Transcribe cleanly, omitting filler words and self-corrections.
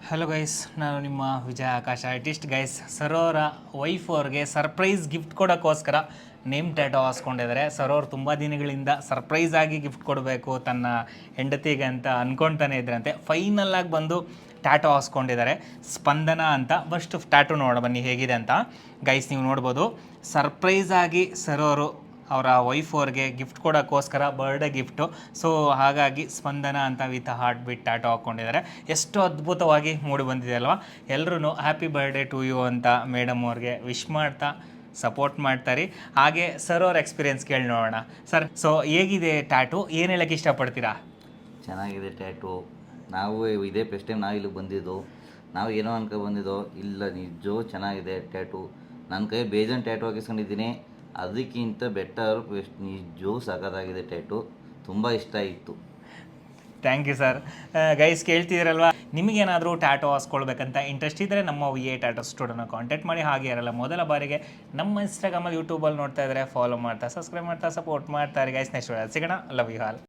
Hello guys, ನಾನು ನಿಮ್ಮ ವಿಜಯ ಆಕಾಶ artist. Guys, ಸರೋರ wife ಅವ್ರಿಗೆ ಸರ್ಪ್ರೈಸ್ ಗಿಫ್ಟ್ ಕೊಡೋಕ್ಕೋಸ್ಕರ ನೇಮ್ ಟ್ಯಾಟೋ ಹಾಸ್ಕೊಂಡಿದ್ದಾರೆ. ಸರೋರ್ ತುಂಬ ದಿನಗಳಿಂದ ಸರ್ಪ್ರೈಸ್ ಆಗಿ ಗಿಫ್ಟ್ ಕೊಡಬೇಕು ತನ್ನ ಹೆಂಡತಿಗೆ ಅಂತ ಅಂದ್ಕೊಳ್ತಾನೆ ಇದ್ರಂತೆ. ಫೈನಲ್ಲಾಗಿ ಬಂದು ಟ್ಯಾಟೋ ಹಾಸ್ಕೊಂಡಿದ್ದಾರೆ, ಸ್ಪಂದನ ಅಂತ. ಫಸ್ಟ್ ಟ್ಯಾಟೋ ನೋಡ ಬನ್ನಿ ಹೇಗಿದೆ ಅಂತ. ಗೈಸ್, ನೀವು ನೋಡ್ಬೋದು, ಸರ್ಪ್ರೈಸ್ ಆಗಿ ಸರೋರು ಅವರ ವೈಫ್ ಅವ್ರಿಗೆ ಗಿಫ್ಟ್ ಕೊಡೋಕ್ಕೋಸ್ಕರ ಬರ್ಡೇ ಗಿಫ್ಟು. ಸೊ ಹಾಗಾಗಿ ಸ್ಪಂದನ ಅಂತ ವಿತ್ ಹಾರ್ಟ್ ಬೀಟ್ ಟ್ಯಾಟೋ ಹಾಕ್ಕೊಂಡಿದ್ದಾರೆ. ಎಷ್ಟು ಅದ್ಭುತವಾಗಿ ಮೂಡಿ ಬಂದಿದೆ ಅಲ್ವಾ. ಎಲ್ಲರೂ ಹ್ಯಾಪಿ ಬರ್ಡೇ ಟು ಯು ಅಂತ ಮೇಡಮ್ ಅವ್ರಿಗೆ ವಿಶ್ ಮಾಡ್ತಾ ಸಪೋರ್ಟ್ ಮಾಡ್ತಾರೆ. ಹಾಗೆ ಸರ್ ಅವ್ರ ಎಕ್ಸ್ಪೀರಿಯೆನ್ಸ್ ಕೇಳಿ ನೋಡೋಣ. ಸರ್, ಸೊ ಹೇಗಿದೆ ಟ್ಯಾಟು, ಏನು ಹೇಳೋಕ್ಕೆ ಇಷ್ಟಪಡ್ತೀರಾ? ಚೆನ್ನಾಗಿದೆ ಟ್ಯಾಟು. ನಾವು ಇದೇ ಫಸ್ಟ್ ಟೈಮ್ ನಾವು ಇಲ್ಲಿಗೆ ಬಂದಿದ್ದು. ನಾವು ಏನೋ ಅನ್ಕೊ ಬಂದಿದ್ದೋ, ಇಲ್ಲ ನಿಜವೂ ಚೆನ್ನಾಗಿದೆ ಟ್ಯಾಟು. ನನ್ನ ಕೈ ಬೇಜಾನ್ ಟ್ಯಾಟು ಹಾಕಿಸ್ಕೊಂಡಿದ್ದೀನಿ, ಅದಕ್ಕಿಂತ ಬೆಟರ್ ನಿಜವೂ ಸಖತ್ತಾಗಿದೆ ಟ್ಯಾಟು. ತುಂಬ ಇಷ್ಟ ಇತ್ತು. Thank you sir. ಗೈಸ್, ಕೇಳ್ತಿದ್ದೀರಲ್ವಾ, ನಿಮಗೇನಾದರೂ ಟ್ಯಾಟೋ ಹಾಸ್ಕೊಳ್ಬೇಕಂತ ಇಂಟ್ರೆಸ್ಟ್ ಇದ್ದರೆ ನಮ್ಮ VA ಟ್ಯಾಟೋ ಸ್ಟುಡಿಯೋನ ಕಾಂಟ್ಯಾಕ್ಟ್ ಮಾಡಿ. ಹಾಗೆ ಇರಲ್ಲ, ಮೊದಲ ಬಾರಿಗೆ ನಮ್ಮ ಇನ್ಸ್ಟಾಗ್ರಾಮಲ್ಲಿ ಯೂಟ್ಯೂಬಲ್ಲಿ ನೋಡ್ತಾ ಇದ್ದರೆ ಫಾಲೋ ಮಾಡ್ತಾ, ಸಬ್ಸ್ಕ್ರೈಬ್ ಮಾಡ್ತಾ, ಸಪೋರ್ಟ್ ಮಾಡ್ತಾರೆ. ಗೈಸ್, ನೆಕ್ಸ್ಟ್ ಸಿಗೋಣ. Love you all.